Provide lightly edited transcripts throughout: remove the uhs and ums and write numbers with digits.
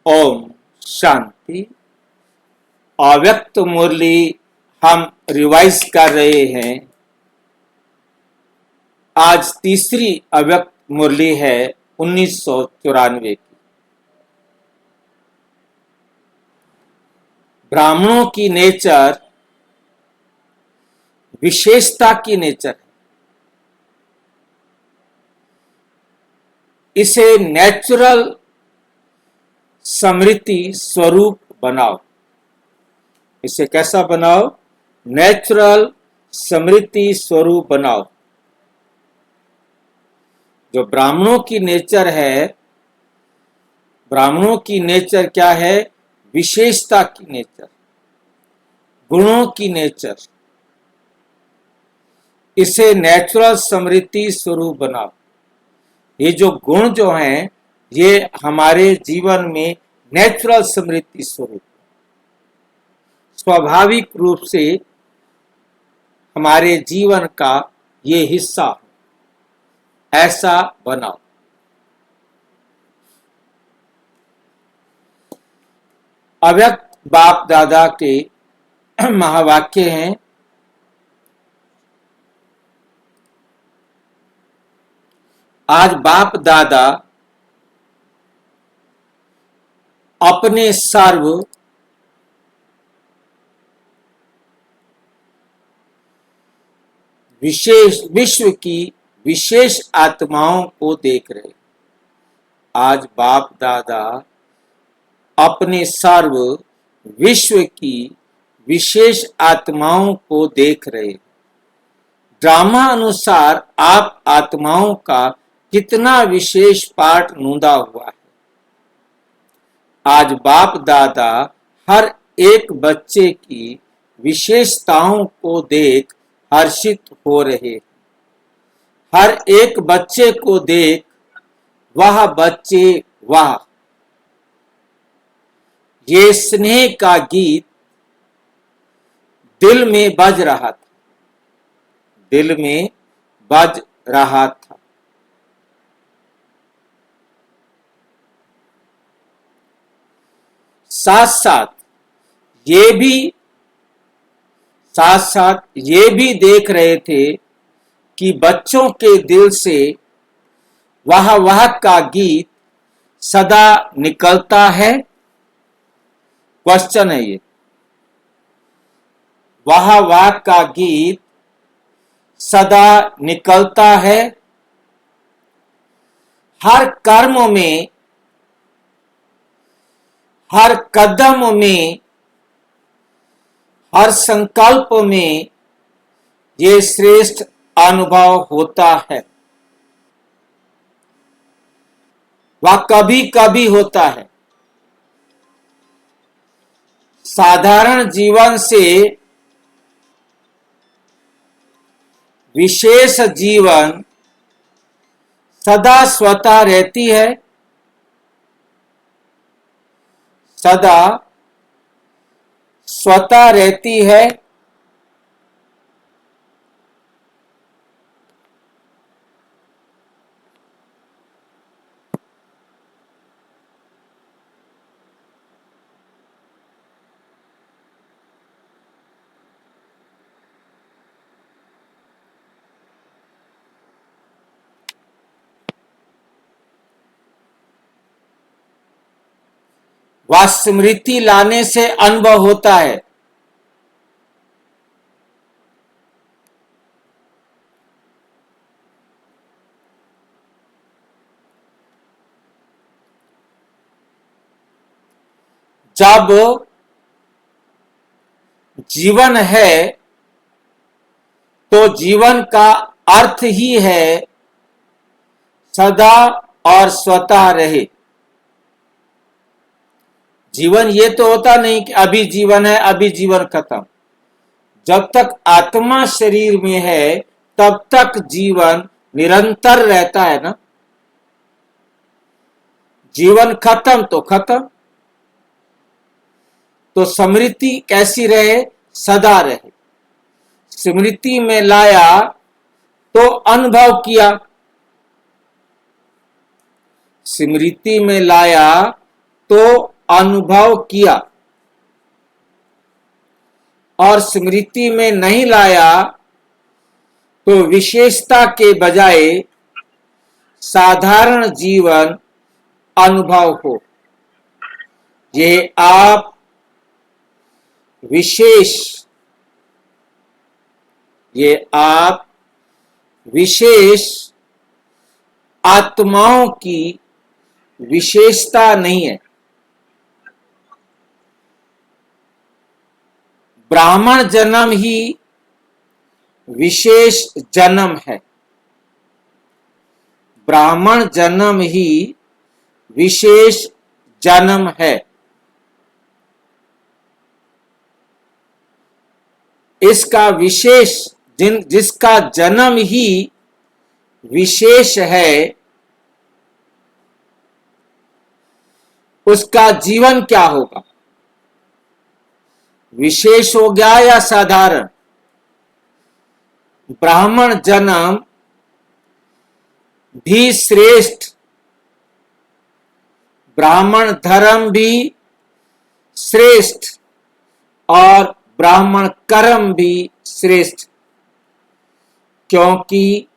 ओम शांति। अव्यक्त मुरली हम रिवाइज कर रहे हैं। आज तीसरी अव्यक्त मुरली है 1994 की। ब्राह्मणों की नेचर विशेषता की नेचर है। इसे नेचुरल समृद्धि स्वरूप बनाओ। इसे कैसा बनाओ? नेचुरल समृद्धि स्वरूप बनाओ। जो ब्राह्मणों की नेचर है, ब्राह्मणों की नेचर क्या है? विशेषता की नेचर, गुणों की नेचर। इसे नेचुरल समृद्धि स्वरूप बनाओ। ये जो गुण जो हैं, ये हमारे जीवन में नेचुरल समृद्धि स्वरूप, स्वाभाविक रूप से हमारे जीवन का ये हिस्सा, ऐसा बनाओ। अव्यक्त बाप दादा के महावाक्य हैं। आज बाप दादा अपने सर्व विशेष विश्व की विशेष आत्माओं को देख रहे। आज बाप दादा अपने सर्व विश्व की विशेष आत्माओं को देख रहे। ड्रामा अनुसार आप आत्माओं का कितना विशेष पार्ट नूंदा हुआ है। आज बाप दादा हर एक बच्चे की विशेषताओं को देख हर्षित हो रहे। हर एक बच्चे को देख वह बच्चे वाह, ये स्नेह का गीत दिल में बज रहा था, दिल में बज रहा था। साथ साथ ये भी देख रहे थे कि बच्चों के दिल से वाह वाह का गीत सदा निकलता है। क्वेश्चन है ये, वाह वाह का गीत सदा निकलता है। हर कर्म में, हर कदम में, हर संकल्प में ये श्रेष्ठ अनुभव होता है। वह कभी कभी होता है। साधारण जीवन से विशेष जीवन सदा स्वतः रहती है, सदा स्वतः रहती है। वह स्मृति लाने से अनुभव होता है। जब जीवन है तो जीवन का अर्थ ही है सदा और स्वतः रहे। जीवन ये तो होता नहीं कि अभी जीवन है, अभी जीवन खत्म। जब तक आत्मा शरीर में है तब तक जीवन निरंतर रहता है ना। जीवन खत्म तो खत्म। तो स्मृति कैसी रहे? सदा रहे। स्मृति में लाया तो अनुभव किया, स्मृति में लाया तो अनुभव किया और स्मृति में नहीं लाया तो विशेषता के बजाय साधारण जीवन अनुभव हो। ये आप विशेष आत्माओं की विशेषता नहीं है। ब्राह्मण जन्म ही विशेष जन्म है। ब्राह्मण जन्म ही विशेष जन्म है। इसका जिसका जन्म ही विशेष है, उसका जीवन क्या होगा? विशेष हो गया या साधारण? ब्राह्मण जन्म भी श्रेष्ठ, ब्राह्मण धर्म भी श्रेष्ठ और ब्राह्मण कर्म भी श्रेष्ठ, क्योंकि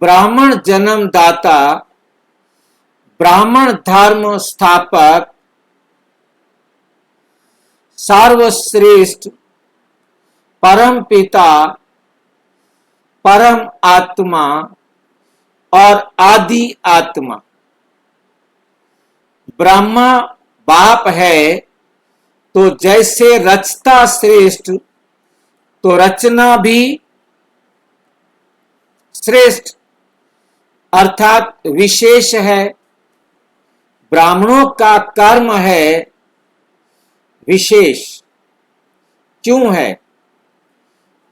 ब्राह्मण जन्मदाता, ब्राह्मण धर्म स्थापक, सर्वश्रेष्ठ परम पिता, परम आत्मा और आदि आत्मा ब्रह्मा बाप है। तो जैसे रचता श्रेष्ठ, तो रचना भी श्रेष्ठ अर्थात विशेष है। ब्राह्मणों का कर्म है विशेष। क्यों है?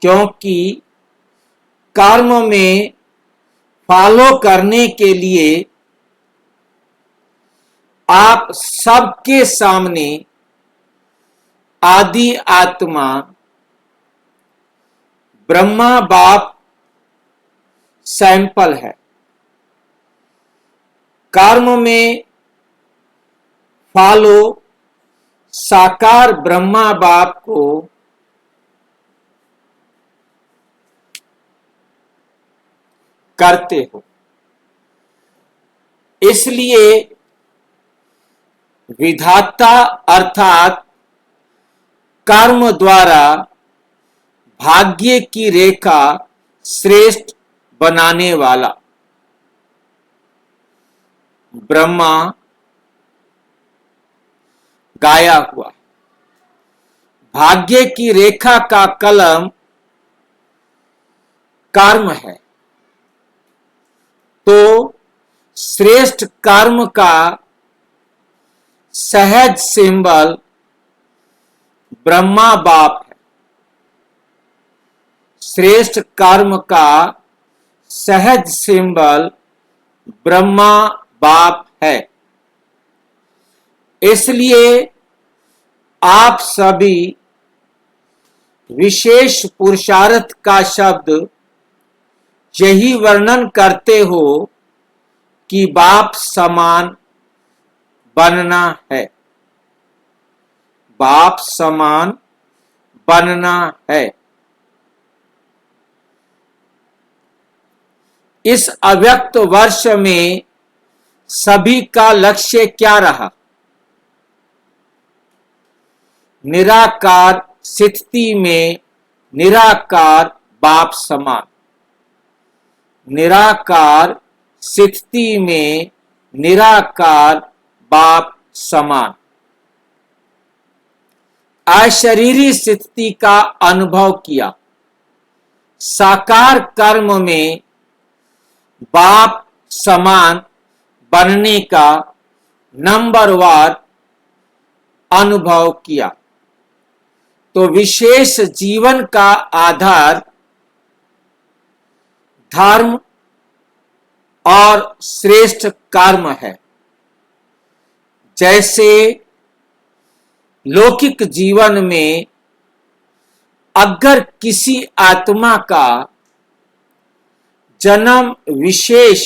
क्योंकि कर्म में फॉलो करने के लिए आप सबके सामने आदि आत्मा ब्रह्मा बाप सैंपल है। कर्म में फॉलो साकार ब्रह्मा बाप को करते हो। इसलिए विधाता अर्थात कर्म द्वारा भाग्य की रेखा श्रेष्ठ बनाने वाला ब्रह्मा गाया हुआ। भाग्य की रेखा का कलम कर्म है, तो श्रेष्ठ कर्म का सहज सिंबल ब्रह्मा बाप है। श्रेष्ठ कर्म का सहज सिंबल ब्रह्मा बाप है। इसलिए आप सभी विशेष पुरुषार्थ का शब्द यही वर्णन करते हो कि बाप समान बनना है। बाप समान बनना है। इस अव्यक्त वर्ष में सभी का लक्ष्य क्या रहा? निराकार स्थिति में निराकार बाप समान। निराकार स्थिति में निराकार बाप समान। अशरीरी स्थिति का अनुभव किया। साकार कर्म में बाप समान बनने का नंबरवार अनुभव किया। तो विशेष जीवन का आधार धर्म और श्रेष्ठ कर्म है। जैसे लौकिक जीवन में अगर किसी आत्मा का जन्म विशेष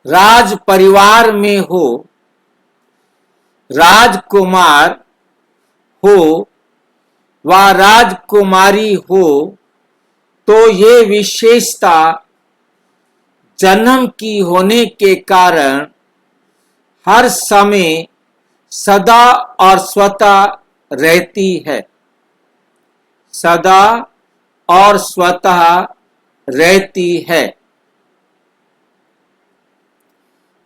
राज परिवार में हो, राजकुमार हो व राजकुमारी हो, तो ये विशेषता जन्म की होने के कारण हर समय सदा और स्वतः रहती है, सदा और स्वतः रहती है।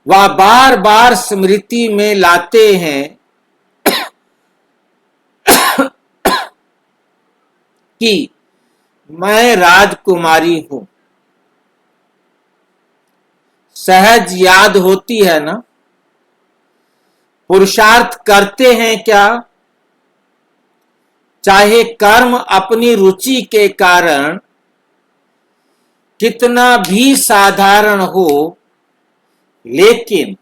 वह बार बार स्मृति में लाते हैं कि मैं राजकुमारी हूं। सहज याद होती है ना? पुरुषार्थ करते हैं क्या? चाहे कर्म अपनी रुचि के कारण कितना भी साधारण हो, लेकिन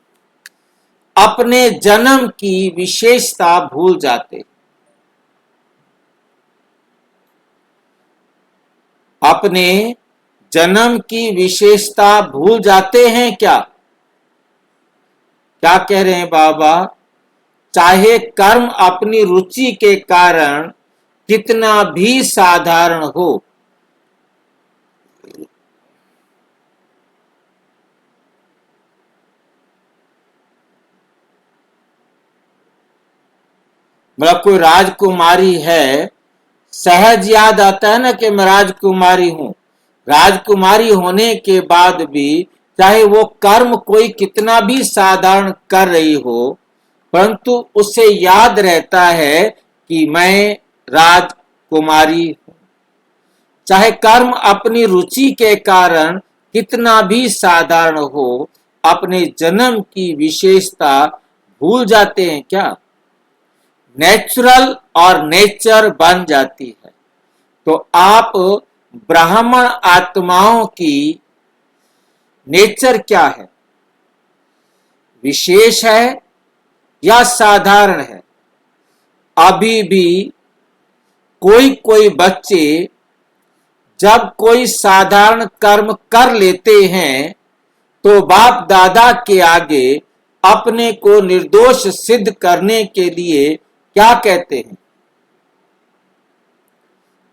अपने जन्म की विशेषता भूल जाते। अपने जन्म की विशेषता भूल जाते हैं क्या? क्या कह रहे हैं बाबा? चाहे कर्म अपनी रुचि के कारण कितना भी साधारण हो, मतलब कोई राजकुमारी है, सहज याद आता है ना कि मैं राजकुमारी हूं। राजकुमारी होने के बाद भी चाहे वो कर्म कोई कितना भी साधारण कर रही हो, परंतु उसे याद रहता है कि मैं राजकुमारी हूं। चाहे कर्म अपनी रुचि के कारण कितना भी साधारण हो, अपने जन्म की विशेषता भूल जाते हैं क्या? नेचुरल और नेचर बन जाती है। तो आप ब्राह्मण आत्माओं की नेचर क्या है? विशेष है या साधारण है? अभी भी कोई कोई बच्चे जब कोई साधारण कर्म कर लेते हैं तो बाप दादा के आगे अपने को निर्दोष सिद्ध करने के लिए क्या कहते हैं?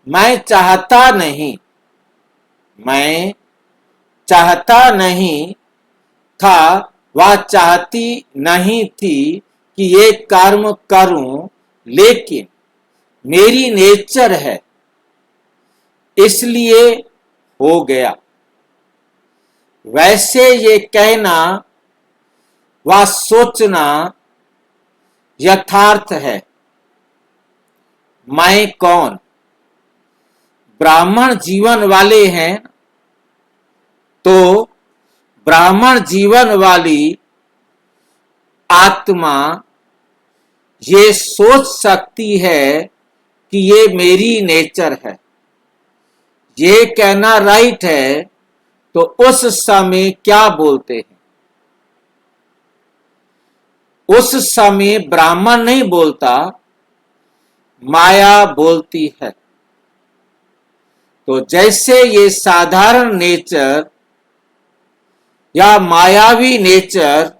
मैं चाहता नहीं, मैं चाहता नहीं था, वह चाहती नहीं थी कि ये कर्म करूं, लेकिन मेरी नेचर है इसलिए हो गया। वैसे ये कहना व सोचना यथार्थ है। मैं कौन? ब्राह्मण जीवन वाले हैं, तो ब्राह्मण जीवन वाली आत्मा ये सोच सकती है कि ये मेरी नेचर है। ये कहना राइट है, तो उस समय क्या बोलते हैं? उस समय ब्राह्मण नहीं बोलता, माया बोलती है। तो जैसे ये साधारण नेचर या मायावी नेचर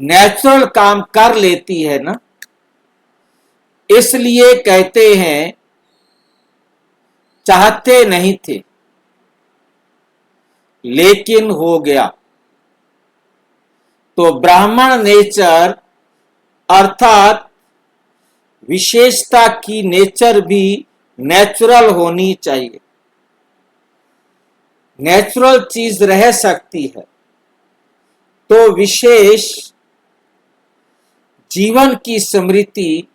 नेचुरल काम कर लेती है ना, इसलिए कहते हैं चाहते नहीं थे लेकिन हो गया। तो ब्राह्मण नेचर अर्थात विशेषता की नेचर भी नेचुरल होनी चाहिए। नेचुरल चीज रह सकती है, तो विशेष जीवन की स्मृति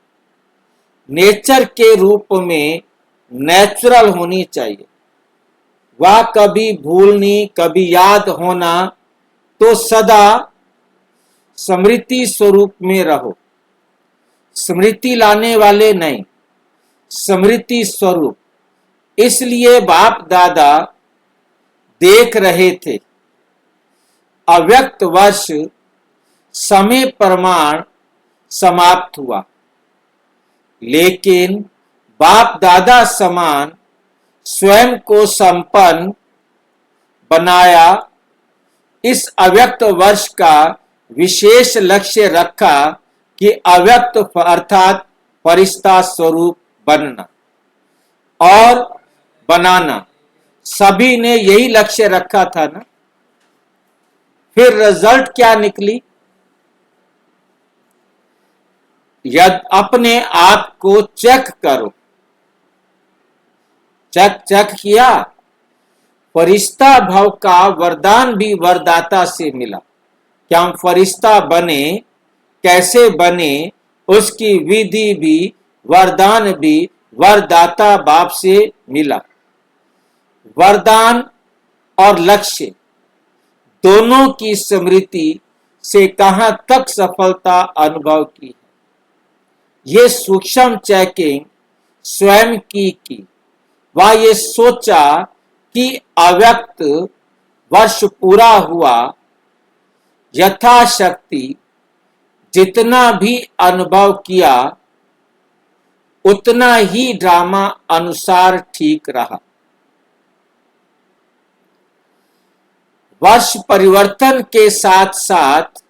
नेचर के रूप में नेचुरल होनी चाहिए। वह कभी भूलनी, कभी याद होना, तो सदा स्मृति स्वरूप में रहो। स्मृति लाने वाले नहीं, स्मृति स्वरूप। इसलिए बाप दादा देख रहे थे अव्यक्त वर्ष समय प्रमाण समाप्त हुआ, लेकिन बाप दादा समान स्वयं को संपन्न बनाया। इस अव्यक्त वर्ष का विशेष लक्ष्य रखा कि अव्यक्त अर्थात फरिश्ता स्वरूप बनना और बनाना। सभी ने यही लक्ष्य रखा था ना। फिर रिजल्ट क्या निकली? यदि अपने आप को चेक करो, चेक किया, फरिश्ता भव का वरदान भी वरदाता से मिला। क्या हम फरिश्ता बने, कैसे बने, उसकी विधि भी वरदान भी वरदाता बाप से मिला। वरदान और लक्ष्य दोनों की स्मृति से कहां तक सफलता अनुभव की। ये सूक्ष्म चेकिंग स्वयं की। वह ये सोचा कि अव्यक्त वर्ष पूरा हुआ, यथाशक्ति जितना भी अनुभव किया उतना ही ड्रामा अनुसार ठीक रहा। वर्ष परिवर्तन के साथ साथ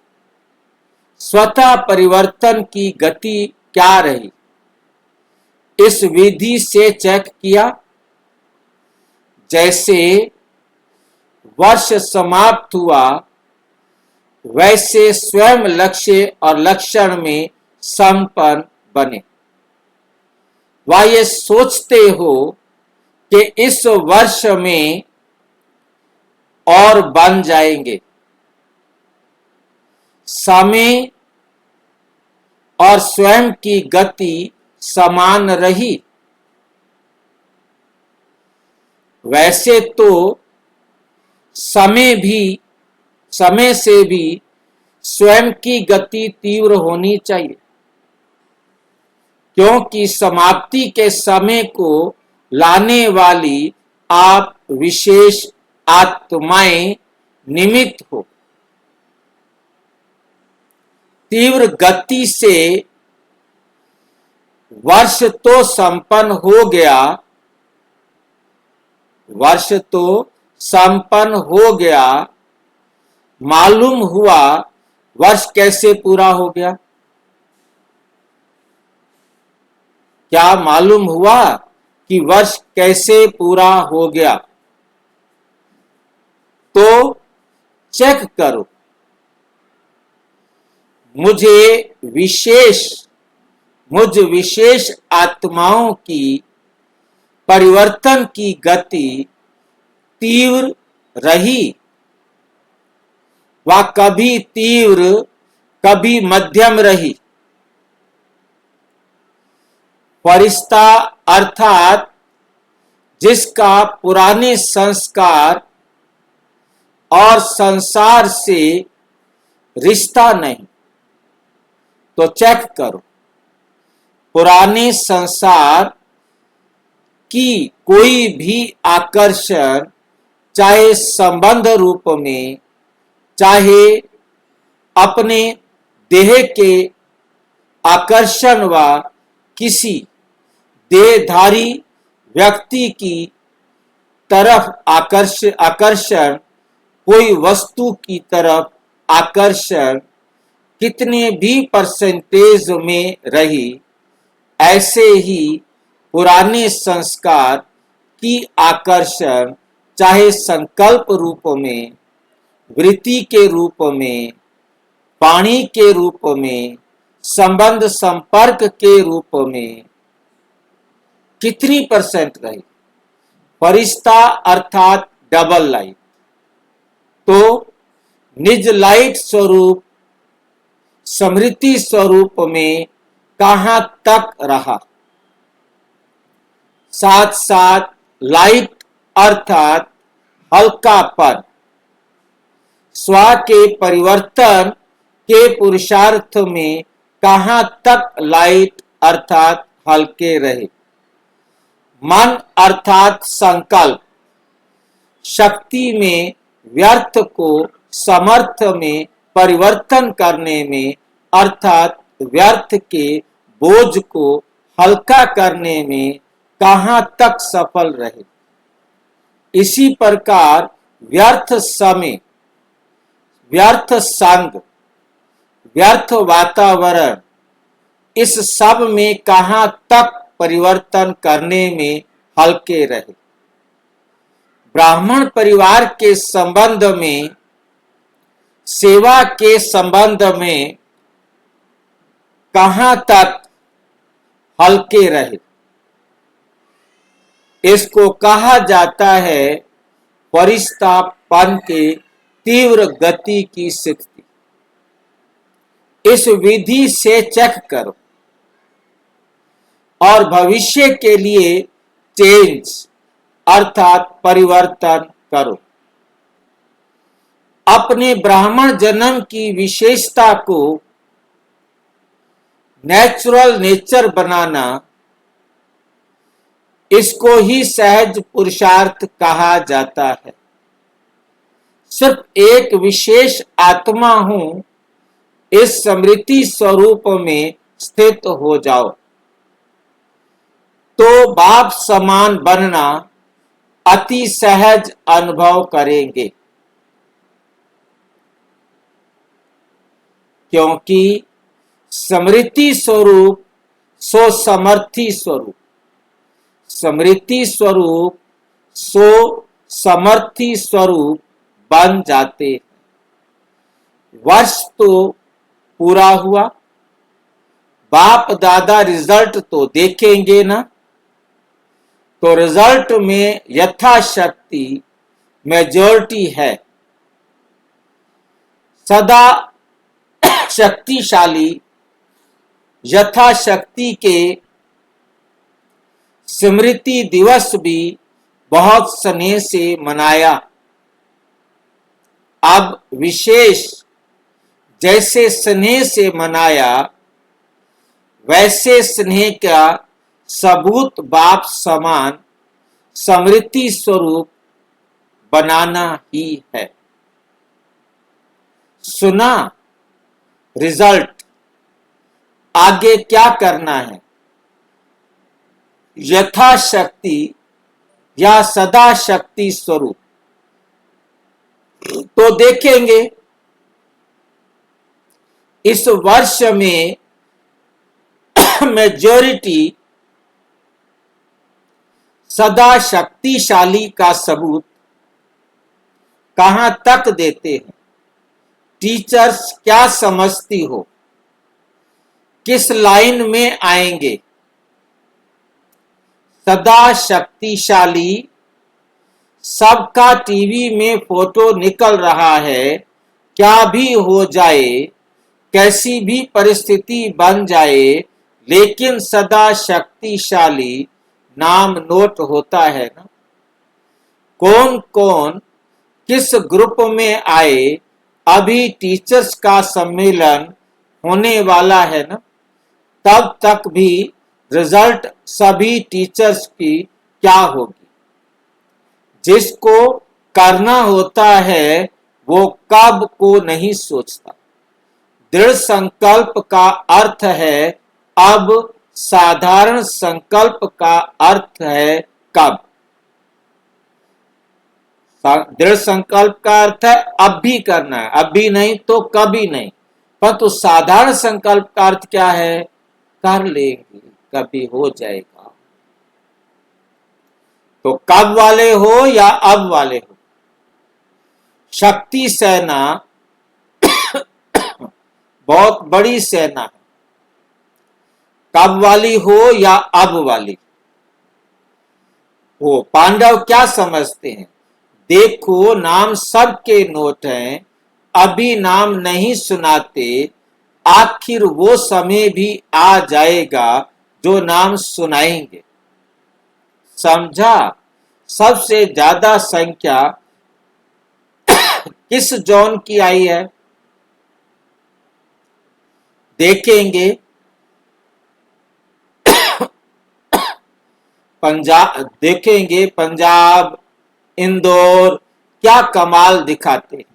स्वतः परिवर्तन की गति क्या रही, इस विधि से चेक किया। जैसे वर्ष समाप्त हुआ वैसे स्वयं लक्ष्य और लक्षण में संपन्न बने। वह ये सोचते हो कि इस वर्ष में और बन जाएंगे। समय और स्वयं की गति समान रही। वैसे तो समय से भी स्वयं की गति तीव्र होनी चाहिए, क्योंकि समाप्ति के समय को लाने वाली आप विशेष आत्माएं निमित्त हो। तीव्र गति से वर्ष तो संपन्न हो गया, मालूम हुआ वर्ष कैसे पूरा हो गया? क्या मालूम हुआ कि वर्ष कैसे पूरा हो गया? तो चेक करो। मुझ विशेष आत्माओं की परिवर्तन की गति तीव्र रही। वह कभी तीव्र कभी मध्यम रही। फरिश्ता अर्थात जिसका पुराने संस्कार और संसार से रिश्ता नहीं, तो चेक करो। पुराने संसार की कोई भी आकर्षण, चाहे संबंध रूप में, चाहे अपने देह के आकर्षण व किसी देहधारी व्यक्ति की तरफ आकर्षण, कोई वस्तु की तरफ आकर्षण कितने भी परसेंटेज में रही, ऐसे ही पुराने संस्कार की आकर्षण चाहे संकल्प रूप में, वृत्ति के रूप में, वाणी के रूप में, संबंध संपर्क के रूप में कितनी परसेंट रही? फरिश्ता अर्थात डबल लाइट, तो निज लाइट स्वरूप स्मृति स्वरूप में कहां तक रहा? साथ साथ लाइट अर्थात हल्कापन, स्व के परिवर्तन के पुरुषार्थ में कहां तक लाइट अर्थात हल्के रहे? मन अर्थात संकल्प शक्ति में व्यर्थ को समर्थ में परिवर्तन करने में अर्थात व्यर्थ के बोझ को हल्का करने में कहां तक सफल रहे? इसी प्रकार व्यर्थ समय, व्यर्थ संग व्यर्थ वातावरण, इस सब में कहां तक परिवर्तन करने में हल्के रहे। ब्राह्मण परिवार के संबंध में, सेवा के संबंध में कहां तक हल्के रहे। इसको कहा जाता है फरिश्तापन के तीव्र गति की स्थिति। इस विधि से चेक करो और भविष्य के लिए चेंज अर्थात परिवर्तन करो। अपने ब्राह्मण जन्म की विशेषता को नेचुरल नेचर बनाना, इसको ही सहज पुरुषार्थ कहा जाता है। सिर्फ एक विशेष आत्मा हूं, इस स्मृति स्वरूप में स्थित हो जाओ, तो बाप समान बनना अति सहज अनुभव करेंगे। क्योंकि स्मृति स्वरूप सो समर्थी स्वरूप, स्मृति स्वरूप सो समर्थी स्वरूप बन जाते हैं। वर्ष तो पूरा हुआ, बाप दादा रिजल्ट तो देखेंगे ना, तो रिजल्ट में यथाशक्ति मेजॉरिटी है। सदा शक्तिशाली यथाशक्ति के स्मृति दिवस भी बहुत स्नेह से मनाया। अब विशेष जैसे स्नेह से मनाया, वैसे स्नेह का सबूत बाप समान स्मृति स्वरूप बनाना ही है। सुना रिजल्ट, आगे क्या करना है? यथाशक्ति या सदा शक्ति स्वरूप तो देखेंगे। इस वर्ष में मेजॉरिटी सदा शक्तिशाली का सबूत कहां तक देते हैं? टीचर्स क्या समझती हो, किस लाइन में आएंगे? सदा शक्तिशाली, सबका टीवी में फोटो निकल रहा है, क्या भी हो जाए, कैसी भी परिस्थिति बन जाए, लेकिन सदा शक्तिशाली नाम नोट होता है ना। कौन कौन किस ग्रुप में आए, अभी टीचर्स का सम्मेलन होने वाला है ना, तब तक भी रिजल्ट सभी टीचर्स की क्या होगी। जिसको करना होता है वो कब को नहीं सोचता। दृढ़ संकल्प का अर्थ है अब, साधारण संकल्प का अर्थ है कब। दृढ़ संकल्प का अर्थ है अब भी करना है, अब भी नहीं तो कभी नहीं। परंतु साधारण संकल्प का अर्थ क्या है? कर लेंगे, कभी हो जाएगा। तो कब वाले हो या अब वाले हो? शक्ति सेना बहुत बड़ी सेना है। कब वाली हो या अब वाली हो? पांडव क्या समझते हैं? देखो नाम सबके नोट हैं, अभी नाम नहीं सुनाते, आखिर वो समय भी आ जाएगा जो नाम सुनाएंगे। समझा? सबसे ज्यादा संख्या किस जोन की आई है? देखेंगे पंजाब, देखेंगे पंजाब, इंदौर क्या कमाल दिखाते हैं।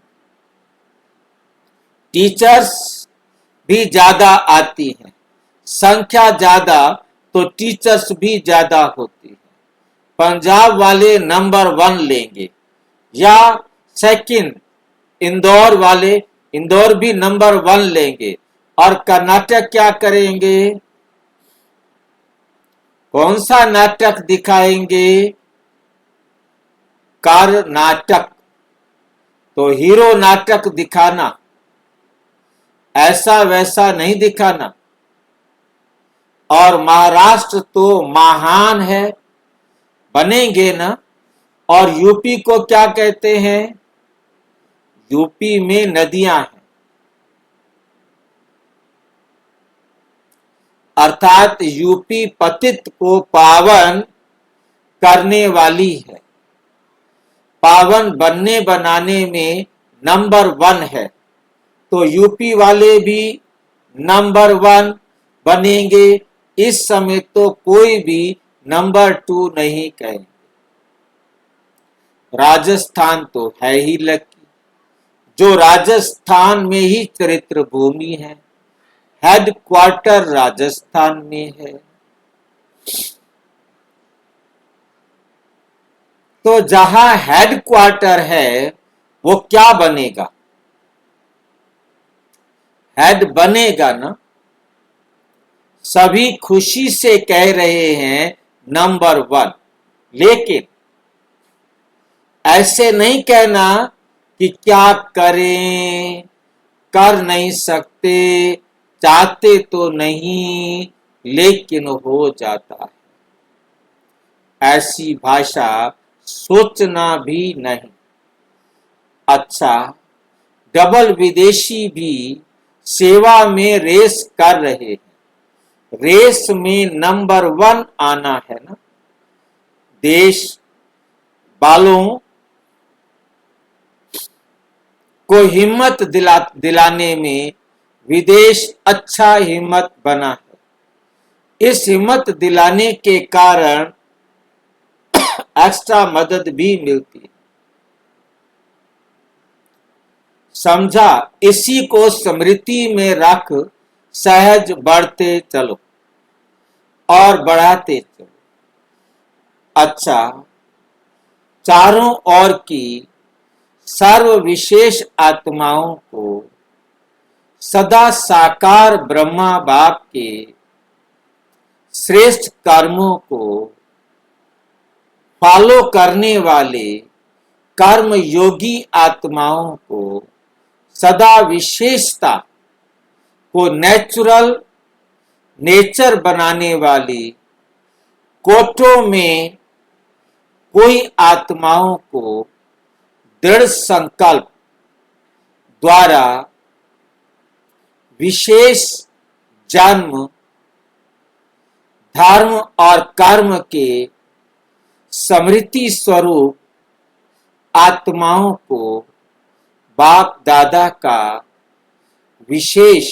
टीचर्स भी ज्यादा आती हैं, संख्या ज्यादा तो टीचर्स भी ज्यादा होती है। पंजाब वाले नंबर 1 लेंगे या सेकंड, इंदौर वाले, इंदौर भी नंबर 1 लेंगे, और कर्नाटक क्या करेंगे? कौन सा नाटक दिखाएंगे? कर्नाटक। तो हीरो नाटक दिखाना, ऐसा वैसा नहीं दिखाना। और महाराष्ट्र तो महान है, बनेंगे ना। और यूपी को क्या कहते हैं? यूपी में नदियां हैं, अर्थात यूपी पतित को पावन करने वाली है, पावन बनने बनाने में नंबर 1 है। तो यूपी वाले भी नंबर 1 बनेंगे। इस समय तो कोई भी नंबर 2 नहीं कहेंगे। राजस्थान तो है ही लकी, जो राजस्थान में ही चरित्र भूमि है, हेडक्वार्टर राजस्थान में है। तो जहां हेडक्वार्टर है वो क्या बनेगा? हेड बनेगा ना। सभी खुशी से कह रहे हैं नंबर 1, लेकिन ऐसे नहीं कहना कि क्या करें, कर नहीं सकते, चाहते तो नहीं, लेकिन हो जाता है। ऐसी भाषा सोचना भी नहीं। अच्छा, डबल विदेशी भी सेवा में रेस कर रहे हैं। रेस में नंबर 1 आना है ना। देश वालों को हिम्मत दिलाने में विदेश अच्छा हिम्मत बना है। इस हिम्मत दिलाने के कारण एक्स्ट्रा मदद भी मिलती है। समझा? इसी को स्मृति में रख सहज बढ़ते चलो और बढ़ाते चलो। अच्छा, चारों ओर की सर्व विशेष आत्माओं को सदा साकार ब्रह्मा बाप के श्रेष्ठ कर्मों को फॉलो करने वाले कर्म योगी आत्माओं को सदा विशेषता को नेचर बनाने वाली कोटों में कोई आत्माओं को दृढ़ संकल्प द्वारा विशेष जन्म, धर्म और कर्म के स्मृति स्वरूप आत्माओं को बाप दादा का विशेष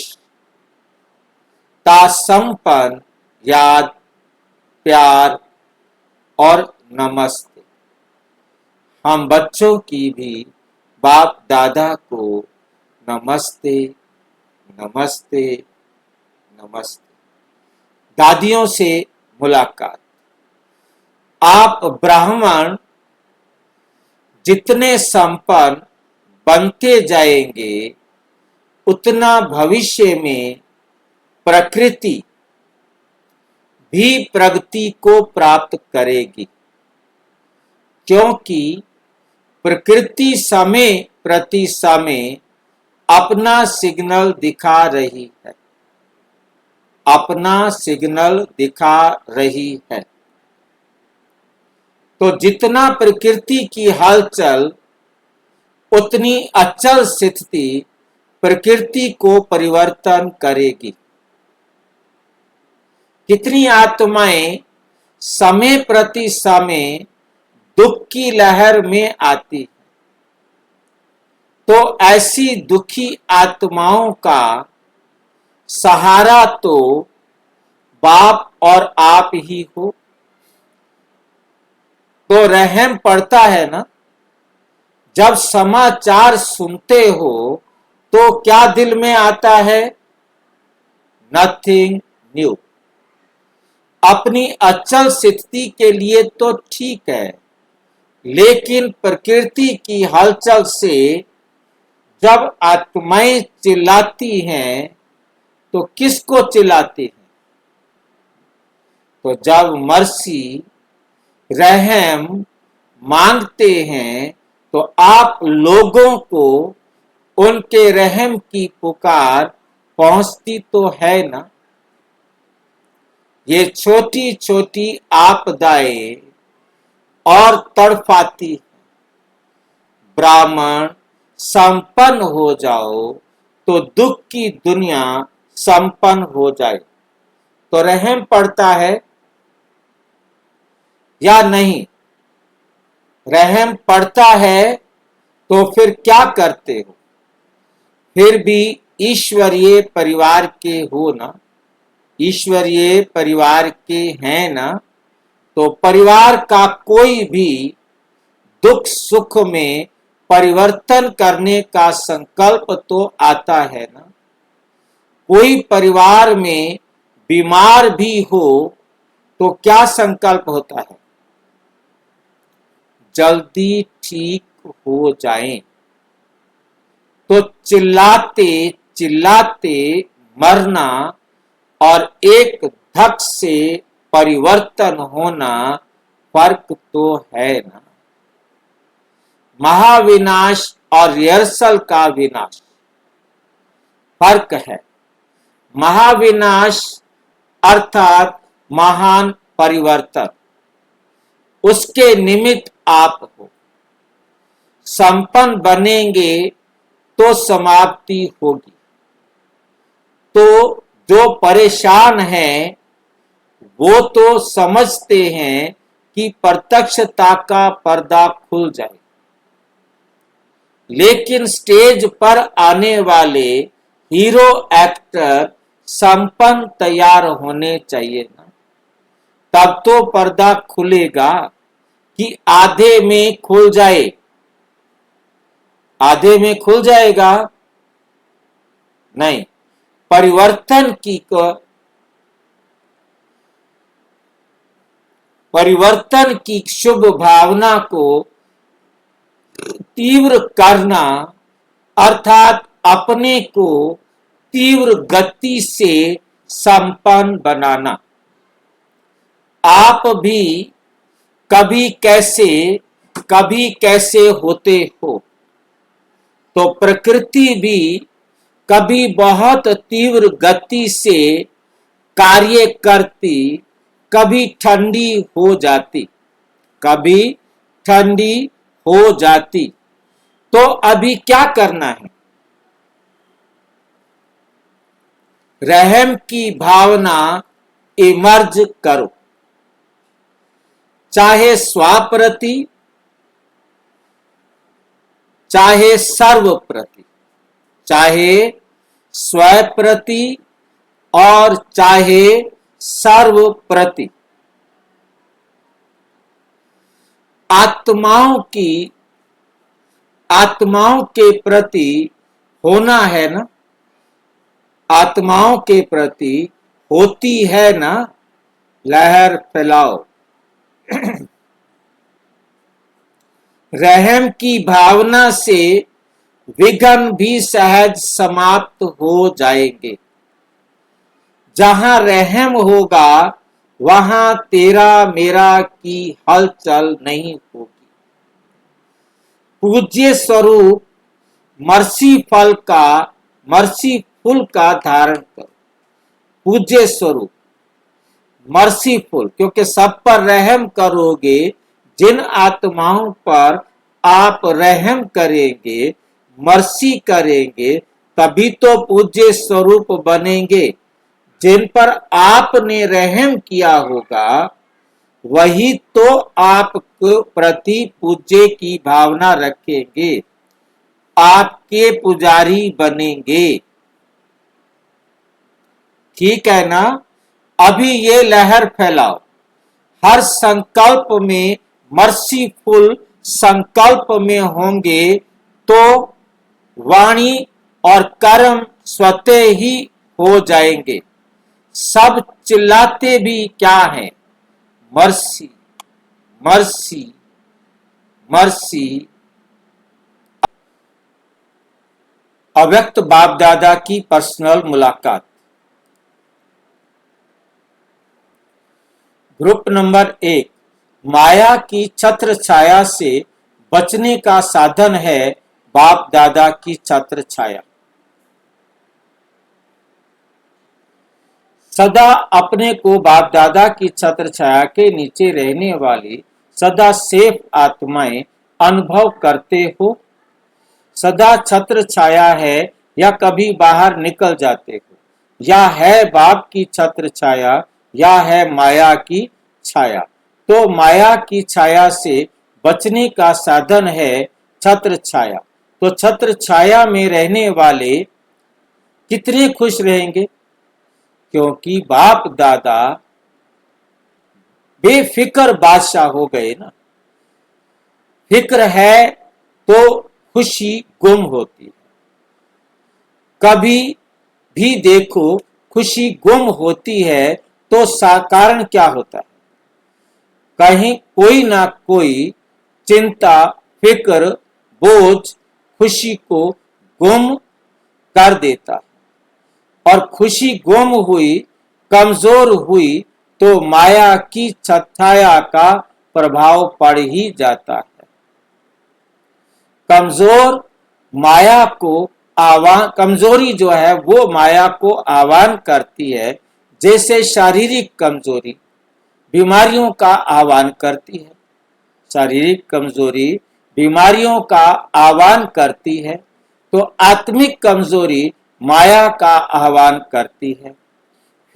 संपन्न याद, प्यार और नमस्ते। हम बच्चों की भी बाप दादा को नमस्ते नमस्ते नमस्ते। दादियों से मुलाकात। आप ब्राह्मण जितने संपन्न बनते जाएंगे उतना भविष्य में प्रकृति भी प्रगति को प्राप्त करेगी, क्योंकि प्रकृति समय प्रति समय अपना सिग्नल दिखा रही है, अपना सिग्नल दिखा रही है। तो जितना प्रकृति की हलचल उतनी अचल स्थिति प्रकृति को परिवर्तन करेगी। कितनी आत्माएं समय प्रति समय दुख की लहर में आती है, तो ऐसी दुखी आत्माओं का सहारा तो बाप और आप ही हो। तो रहम पड़ता है ना। जब समाचार सुनते हो तो क्या दिल में आता है? Nothing new. अपनी अचल स्थिति के लिए तो ठीक है, लेकिन प्रकृति की हलचल से जब आत्माएं चिल्लाती हैं तो किसको चिल्लाते हैं? तो जब मर्सी, रहम मांगते हैं तो आप लोगों को उनके रहम की पुकार पहुंचती तो है ना। ये छोटी छोटी आपदाएं और तड़पाती हैं। ब्राह्मण संपन्न हो जाओ तो दुख की दुनिया संपन्न हो जाए। तो रहम पड़ता है या नहीं? रहम पड़ता है तो फिर क्या करते हो? फिर भी ईश्वरीय परिवार के हो ना, ईश्वरीय परिवार के हैं ना, तो परिवार का कोई भी दुख सुख में परिवर्तन करने का संकल्प तो आता है ना। कोई परिवार में बीमार भी हो तो क्या संकल्प होता है? जल्दी ठीक हो जाएं। तो चिल्लाते चिल्लाते मरना और एक धक से परिवर्तन होना फर्क तो है ना। महाविनाश और रिहर्सल का विनाश फर्क है। महाविनाश अर्थात महान परिवर्तन, उसके निमित्त आप हो। संपन्न बनेंगे तो समाप्ति होगी। तो जो परेशान हैं वो तो समझते हैं कि प्रत्यक्षता का पर्दा खुल जाए, लेकिन स्टेज पर आने वाले हीरो एक्टर संपन्न तैयार होने चाहिए ना। तब तो पर्दा खुलेगा कि आधे में खुल जाए। आधे में खुल जाएगा नहीं। परिवर्तन की शुभ भावना को तीव्र करना अर्थात अपने को तीव्र गति से संपन्न बनाना। आप भी कभी कैसे होते हो, तो प्रकृति भी कभी बहुत तीव्र गति से कार्य करती, कभी ठंडी हो जाती, कभी ठंडी हो जाती। तो अभी क्या करना है? रहम की भावना इमर्ज करो, चाहे स्वाप्रति, चाहे सर्व प्रति, चाहे स्वय प्रति और चाहे सर्व प्रति। आत्माओं के प्रति होना है ना। आत्माओं के प्रति होती है ना। लहर फैलाओ। रहम की भावना से विघ्न भी सहज समाप्त हो जाएंगे। जहां रहम होगा वहां तेरा मेरा की हलचल नहीं होगी। पूज्य स्वरूप मर्सीफुल का धारण करो। पूज्य स्वरूप मर्सीफुल, क्योंकि सब पर रहम करोगे। जिन आत्माओं पर आप रहम करेंगे, मर्सी करेंगे, तभी तो पूज्य स्वरूप बनेंगे। जिन पर आपने रहम किया होगा वही तो आपके प्रति पूज्य की भावना रखेंगे, आपके पुजारी बनेंगे। ठीक है ना। अभी ये लहर फैलाओ। हर संकल्प में मर्सीफुल संकल्प में होंगे तो वाणी और कर्म स्वतः ही हो जाएंगे। सब चिल्लाते भी क्या है? Mercy mercy mercy. अव्यक्त बाप दादा की पर्सनल मुलाकात। ग्रुप नंबर 1, माया की छत्र छाया से बचने का साधन है बाप दादा की छत्र छाया। सदा अपने को बाप दादा की छत्र छाया के नीचे रहने वाली सदा सेफ आत्माएं अनुभव करते हो। सदा छत्र छाया है या कभी बाहर निकल जाते हो, या है बाप की छत्र छाया या है माया की छाया। तो माया की छाया से बचने का साधन है छत्र छाया। तो छत्र छाया में रहने वाले कितने खुश रहेंगे, क्योंकि बाप दादा बेफिक्र बादशाह हो गए ना। फिक्र है तो खुशी गुम होती है। कभी भी देखो खुशी गुम होती है तो कारण क्या होता है? कहीं कोई ना कोई चिंता, फिक्र, बोझ खुशी को गुम कर देता है। और खुशी गुम हुई, कमजोर हुई तो माया की छाया का प्रभाव पड़ ही जाता है। कमजोर माया को कमजोरी जो है वो माया को आह्वान करती है। जैसे शारीरिक कमजोरी बीमारियों का आह्वान करती है, शारीरिक कमजोरी बीमारियों का आह्वान करती है, तो आत्मिक कमजोरी माया का आह्वान करती है।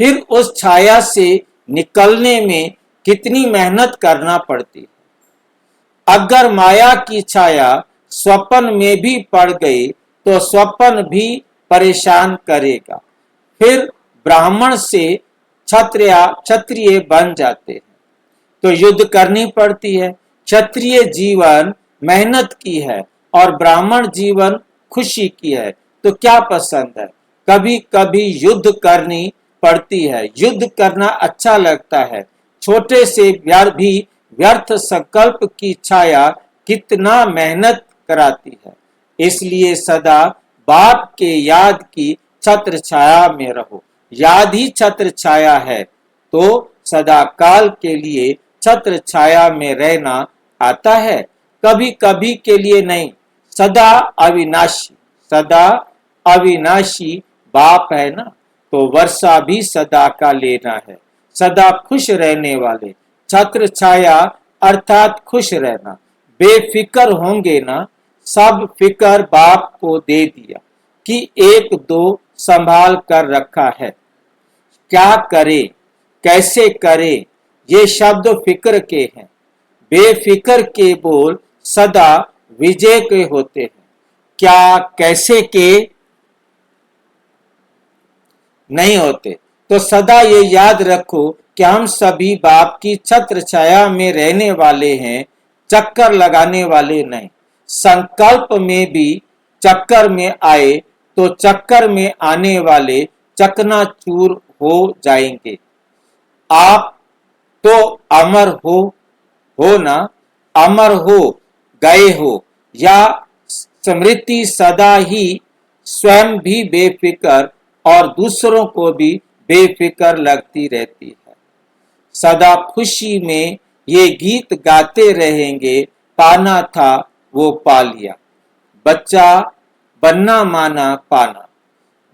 फिर उस छाया से निकलने में कितनी मेहनत करना पड़ती है। अगर माया की छाया स्वप्न में भी पड़ गई तो स्वप्न भी परेशान करेगा। फिर ब्राह्मण से क्षत्रिय बन जाते हैं तो युद्ध करनी पड़ती है। क्षत्रिय जीवन मेहनत की है और ब्राह्मण जीवन खुशी की है, तो क्या पसंद है? कभी कभी युद्ध करनी पड़ती है। युद्ध करना अच्छा लगता है। छोटे से भी व्यर्थ संकल्प की छाया कितना मेहनत कराती है। इसलिए सदा बाप के याद की छत्र छाया में रहो। याद ही छत्र छाया है तो सदा काल के लिए छत्र छाया में रहना आता है, कभी कभी के लिए नहीं। सदा अविनाशी, सदा अविनाशी बाप है ना, तो वर्षा भी सदा का लेना है। सदा खुश रहने वाले छत्र छाया अर्थात खुश रहना। बेफिक्र होंगे ना, सब फिक्र बाप को दे दिया कि एक दो संभाल कर रखा है। क्या करे, कैसे करे, ये शब्द फिक्र के हैं। बेफिक्र के बोल सदा विजय के होते हैं। क्या कैसे के नहीं होते। तो सदा ये याद रखो कि हम सभी बाप की छत्र छाया में रहने वाले हैं, चक्कर लगाने वाले नहीं। संकल्प में भी चक्कर में आए तो चक्कर में आने वाले चकनाचूर हो जाएंगे। आप तो अमर हो ना, अमर हो गए हो, या स्मृति सदा ही स्वयं भी बेफिक्र और दूसरों को भी बेफिक्र लगती रहती है। सदा खुशी में ये गीत गाते रहेंगे, पाना था वो पा लिया। बच्चा बनना माना पाना,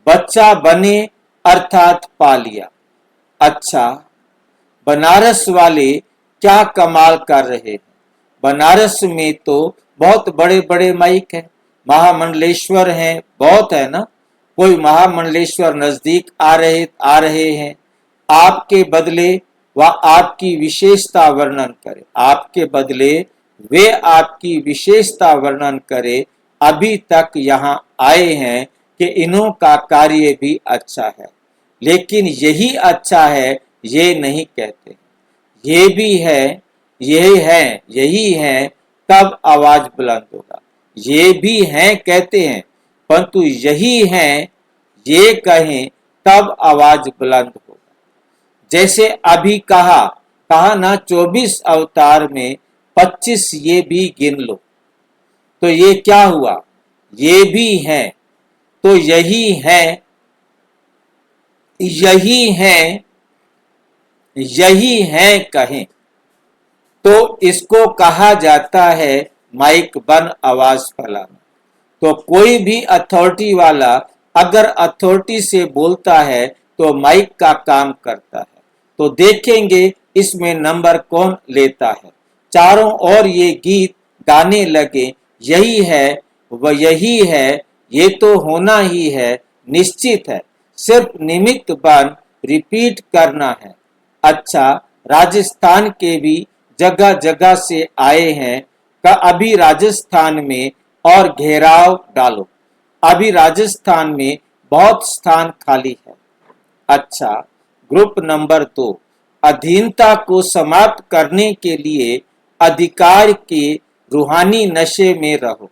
बच्चा बने अर्थात पा लिया। अच्छा, बनारस वाले क्या कमाल कर रहे हैं। बनारस में तो बहुत बड़े बड़े माइक हैं, महामंडलेश्वर हैं, बहुत है ना। कोई महामंडलेश्वर नजदीक आ रहे हैं। आपके बदले वह आपकी विशेषता वर्णन करे, आपके बदले वे आपकी विशेषता वर्णन करे। अभी तक यहाँ आए हैं कि इन्हों का कार्य भी अच्छा है, लेकिन यही अच्छा है ये नहीं कहते। ये भी है, यही है, तब आवाज बुलंद होगा। ये भी हैं कहते हैं, परंतु यही है ये कहें तब आवाज बुलंद होगा। जैसे अभी कहा ना 24 अवतार में 25 ये भी गिन लो, तो ये क्या हुआ? ये भी है, तो यही है यही हैं कहें तो इसको कहा जाता है माइक बन आवाज फैलाना। तो कोई भी अथॉरिटी वाला अगर अथॉरिटी से बोलता है तो माइक का काम करता है। तो देखेंगे इसमें नंबर कौन लेता है। चारों ओर ये गीत गाने लगे, यही है वह यही है, ये तो होना ही है, निश्चित है, सिर्फ निमित्त बन रिपीट करना है। अच्छा, राजस्थान के भी जगह जगह से आए हैं का अभी राजस्थान में और घेराव डालो। अभी राजस्थान में बहुत स्थान खाली है। अच्छा, ग्रुप नंबर 2, अधीनता को समाप्त करने के लिए अधिकार के रूहानी नशे में रहो।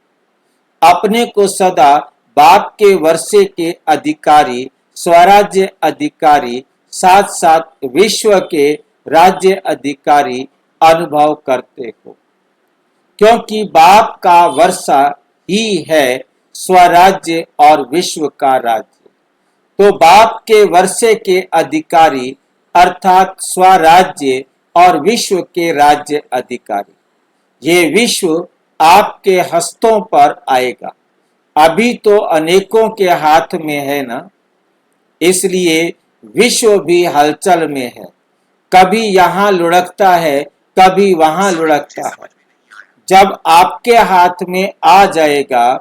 अपने को सदा बाप के वर्षे के अधिकारी, स्वराज्य अधिकारी, साथ साथ विश्व के राज्य अधिकारी अनुभव करते हो, क्योंकि बाप का वर्षा ही है स्वराज्य और विश्व का राज्य। तो बाप के वर्षे के अधिकारी अर्थात स्वराज्य और विश्व के राज्य अधिकारी, ये विश्व आपके हस्तों पर आएगा। अभी तो अनेकों के हाथ में है ना, इसलिए विश्व भी हलचल में है। कभी यहाँ लुढ़कता है, कभी वहां लुढ़कता है। जब आपके हाथ में आ जाएगा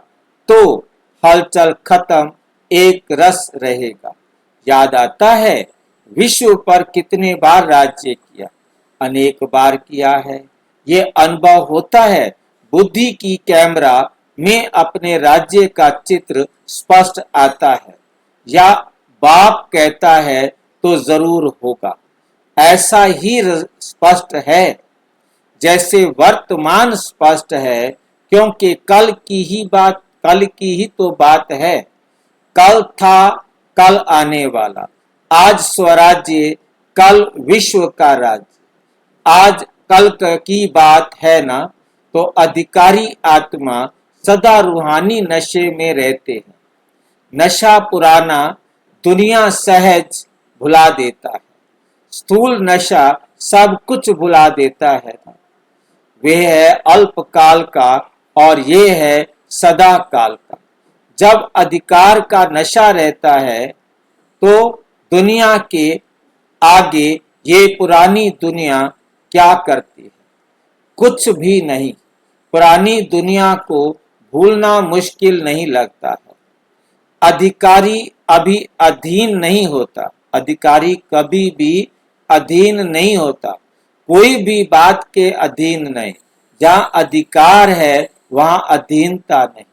तो हलचल खत्म, एक रस रहेगा। याद आता है विश्व पर कितने बार राज्य किया? अनेक बार किया है। ये अनुभव होता है। बुद्धि की कैमरा में अपने राज्य का चित्र स्पष्ट आता है, या बाप कहता है तो जरूर होगा। ऐसा ही स्पष्ट है जैसे वर्तमान स्पष्ट है, क्योंकि कल की ही तो बात है। कल था, कल आने वाला। आज स्वराज्य, कल विश्व का राज्य। आज कल की बात है ना, तो अधिकारी आत्मा सदा रूहानी नशे में रहते हैं। नशा पुराना दुनिया सहज भुला देता है। स्थूल नशा सब कुछ भुला देता है। वे है अल्पकाल का और ये है सदा काल का। जब अधिकार का नशा रहता है तो दुनिया के आगे ये पुरानी दुनिया क्या करती है? कुछ भी नहीं। पुरानी दुनिया को भूलना मुश्किल नहीं लगता है। अधिकारी अभी अधीन नहीं होता। अधिकारी कभी भी अधीन नहीं होता, कोई भी बात के अधीन नहीं। जहां अधिकार है वहां अधीनता नहीं,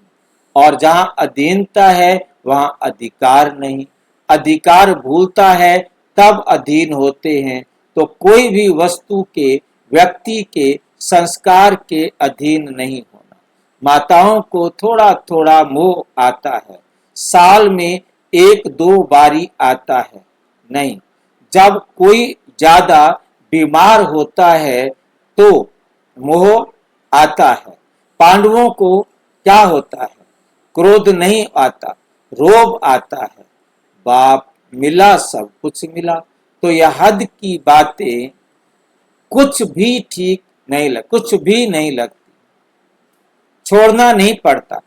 और जहां अधीनता है वहां अधिकार नहीं। अधिकार भूलता है तब अधीन होते हैं। तो कोई भी वस्तु के, व्यक्ति के, संस्कार के अधीन नहीं होना। माताओं को थोड़ा थोड़ा मोह आता है, साल में 1-2 बारी आता है नहीं। जब कोई ज्यादा बीमार होता है तो मोह आता है। पांडवों को क्या होता है? क्रोध नहीं आता, रोब आता है। बाप मिला, सब कुछ मिला। तो यह हद की बातें कुछ भी ठीक नहीं कुछ भी नहीं लगती। छोड़ना नहीं पड़ता,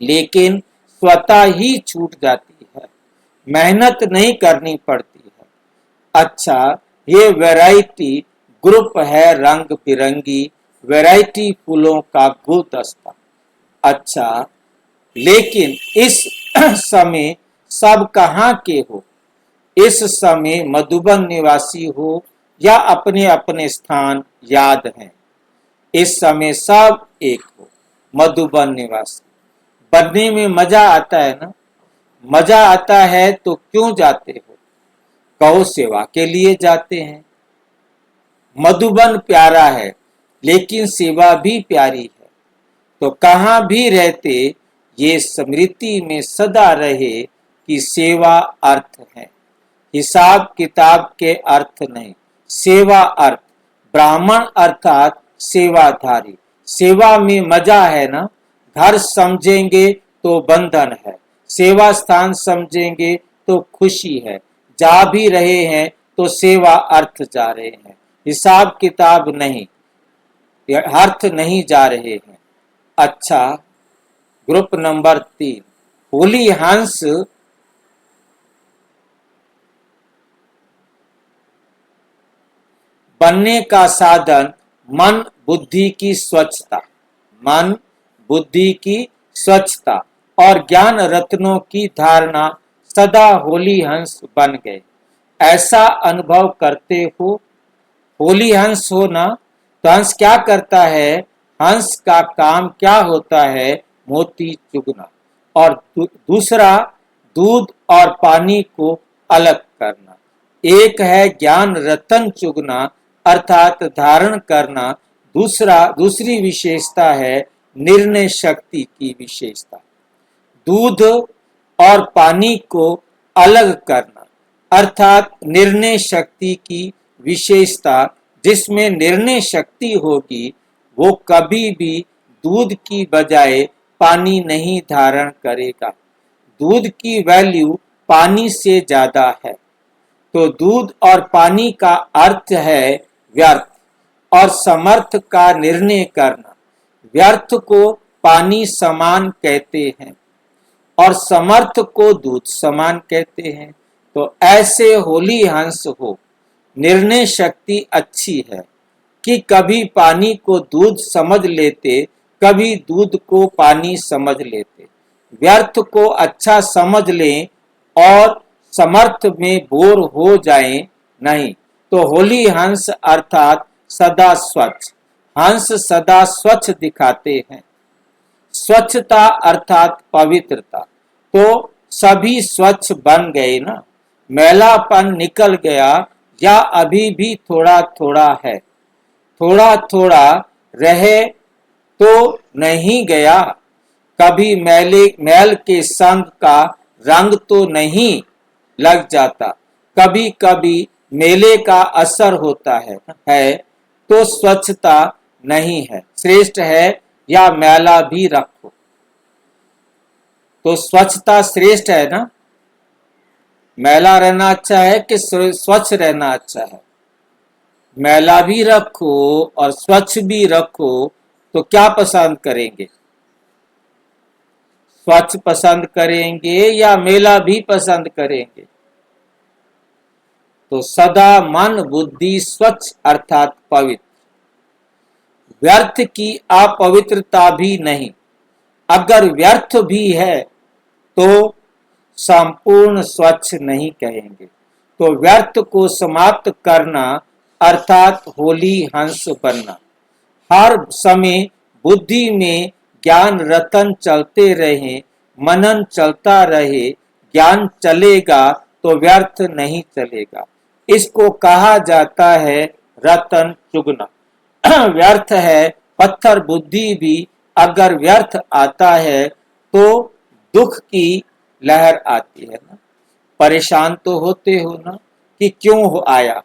लेकिन स्वतः ही छूट जाती है। मेहनत नहीं करनी पड़ती है। अच्छा, ये वैरायटी ग्रुप है, रंग बिरंगी वैरायटी फूलों का गुलदस्ता। अच्छा, लेकिन इस समय सब कहाँ के हो? इस समय मधुबन निवासी हो या अपने अपने स्थान याद हैं? इस समय सब एक हो, मधुबन निवासी। बनने में मजा आता है ना? मजा आता है तो क्यों जाते हो? कहो सेवा के लिए जाते हैं। मधुबन प्यारा है, लेकिन सेवा भी प्यारी है। तो कहाँ भी रहते ये स्मृति में सदा रहे कि सेवा अर्थ है, हिसाब किताब के अर्थ नहीं। सेवा अर्थ, ब्राह्मण अर्थात सेवाधारी। सेवा में मजा है ना? घर समझेंगे तो बंधन है, सेवा स्थान समझेंगे तो खुशी है। जा भी रहे हैं तो सेवा अर्थ जा रहे हैं, हिसाब किताब नहीं, अर्थ नहीं जा रहे हैं। अच्छा, ग्रुप नंबर 3, होली हंस बनने का साधन मन बुद्धि की स्वच्छता, मन बुद्धि की स्वच्छता और ज्ञान रत्नों की धारणा सदा होली हंस बन गए। ऐसा अनुभव करते हो। होली हंस हो ना, तो हंस क्या करता है? हंस का काम क्या होता है? मोती चुगना, और दूसरा दूध और पानी को अलग करना। एक है ज्ञान रतन चुगना अर्थात धारण करना, दूसरी विशेषता है निर्णय शक्ति की विशेषता। दूध और पानी को अलग करना अर्थात निर्णय शक्ति की विशेषता। जिसमें निर्णय शक्ति होगी वो कभी भी दूध की बजाय पानी नहीं धारण करेगा। दूध की वैल्यू पानी से ज्यादा है। तो दूध और पानी का अर्थ है व्यर्थ और समर्थ का निर्णय करना। व्यर्थ को पानी समान कहते हैं और समर्थ को दूध समान कहते हैं। तो ऐसे होली हंस हो। निर्णय शक्ति अच्छी है कि कभी पानी को दूध समझ लेते, कभी दूध को पानी समझ लेते। व्यर्थ को अच्छा समझ लें और समर्थ में बोर हो जाएं नहीं। तो होली हंस अर्थात सदा स्वच्छ। हंस सदा स्वच्छ दिखाते हैं। स्वच्छता अर्थात पवित्रता। तो सभी स्वच्छ बन गए ना? मैलापन निकल गया या अभी भी थोड़ा थोड़ा है? थोड़ा थोड़ा रहे तो नहीं गया? कभी मैल के संग का रंग तो नहीं लग जाता? कभी कभी मेले का असर होता है तो स्वच्छता नहीं है, श्रेष्ठ है या मैला भी रखो। तो स्वच्छता श्रेष्ठ है ना? मैला रहना अच्छा है कि स्वच्छ रहना अच्छा है? मैला भी रखो और स्वच्छ भी रखो तो क्या पसंद करेंगे? स्वच्छ पसंद करेंगे या मेला भी पसंद करेंगे? तो सदा मन बुद्धि स्वच्छ अर्थात पवित्र। व्यर्थ की अपवित्रता भी नहीं। अगर व्यर्थ भी है तो संपूर्ण स्वच्छ नहीं कहेंगे। तो व्यर्थ को समाप्त करना अर्थात होली हंस बनना। हर समय बुद्धि में ज्ञान रतन चलते रहे, मनन चलता रहे। ज्ञान चलेगा तो व्यर्थ नहीं चलेगा। इसको कहा जाता है रतन चुगना। व्यर्थ है पत्थर बुद्धि भी अगर व्यर्थ आता है तो दुख की लहर आती है ना? परेशान तो होते हो ना कि क्यों आया,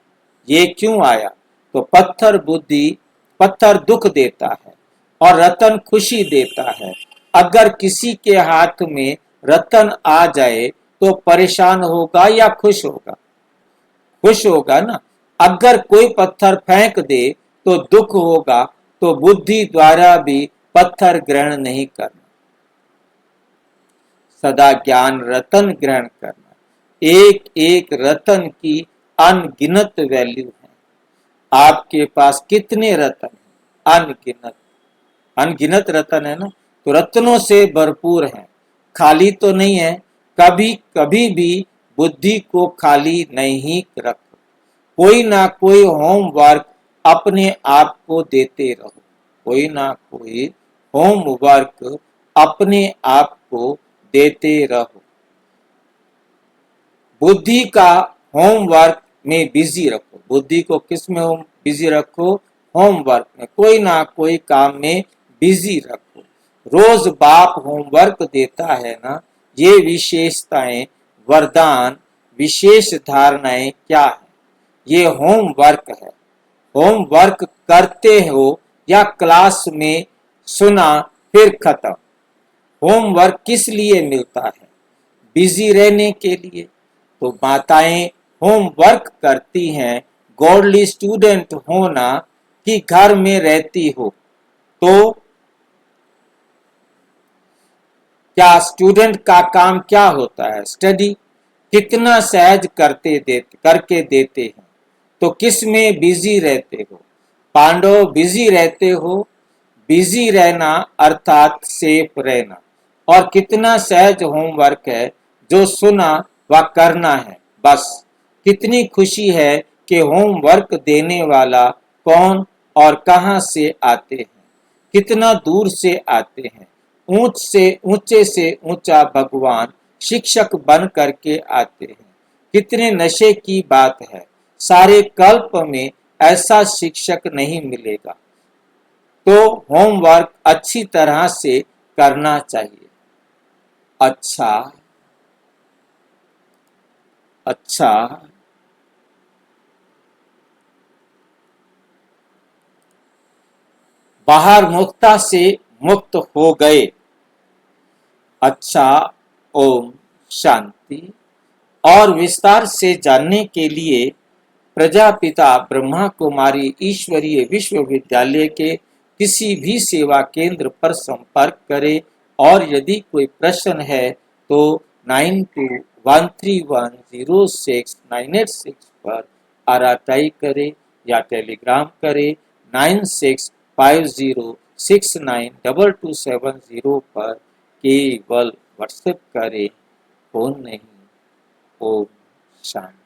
ये क्यों आया? तो पत्थर बुद्धि, पत्थर दुख देता है और रतन खुशी देता है। अगर किसी के हाथ में रतन आ जाए तो परेशान होगा या खुश होगा? खुश होगा ना। अगर कोई पत्थर फेंक दे तो दुख होगा। तो बुद्धि द्वारा भी पत्थर ग्रहण नहीं करना, सदा ज्ञान रतन ग्रहण करना। एक एक रतन की अनगिनत वैल्यू है। आपके पास कितने रतन हैं? अनगिनत। अनगिनत रतन है ना? तो रत्नों से भरपूर है, खाली तो नहीं है। कभी कभी भी बुद्धि को खाली नहीं रखो। कोई ना कोई होमवर्क अपने आप को देते रहो। कोई ना कोई होमवर्क अपने आप को देते रहो। बुद्धि का होमवर्क में बिजी रखो। बुद्धि को किस में बिजी रखो? होमवर्क में, कोई ना कोई काम में बिजी रखो। रोज बाप होमवर्क देता है ना? ये विशेषताएं, वरदान, विशेष धारणाएं क्या है? ये होमवर्क है। होमवर्क करते हो या क्लास में सुना फिर खत्म। होमवर्क किस लिए मिलता है? बिजी रहने के लिए। तो माताएं होमवर्क करती हैं, गॉडली स्टूडेंट होना कि घर में रहती हो। तो क्या स्टूडेंट का काम क्या होता है? स्टडी। कितना सहज करके देते हैं। तो किस में बिजी रहते हो? पांडव बिजी रहते हो। बिजी रहना अर्थात सेफ रहना। और कितना सहज होमवर्क है जो सुना व करना है बस। कितनी खुशी है कि होमवर्क देने वाला कौन और कहां से आते हैं, कितना दूर से आते हैं। ऊंचे से ऊंचा भगवान शिक्षक बन करके आते हैं। कितने नशे की बात है, सारे कल्प में ऐसा शिक्षक नहीं मिलेगा। तो होमवर्क अच्छी तरह से करना चाहिए। अच्छा अच्छा बाहर मुक्ता से मुक्त हो गए। अच्छा, ओम शांति। और विस्तार से जानने के लिए प्रजापिता ब्रह्मा कुमारी ईश्वरीय विश्वविद्यालय के किसी भी सेवा केंद्र पर संपर्क करें। और यदि कोई प्रश्न है तो 9213106986 पर आरटीआई करें या टेलीग्राम करें 9650692270 पर। केवल व्हाट्सएप करें, फोन नहीं। ओम शांति।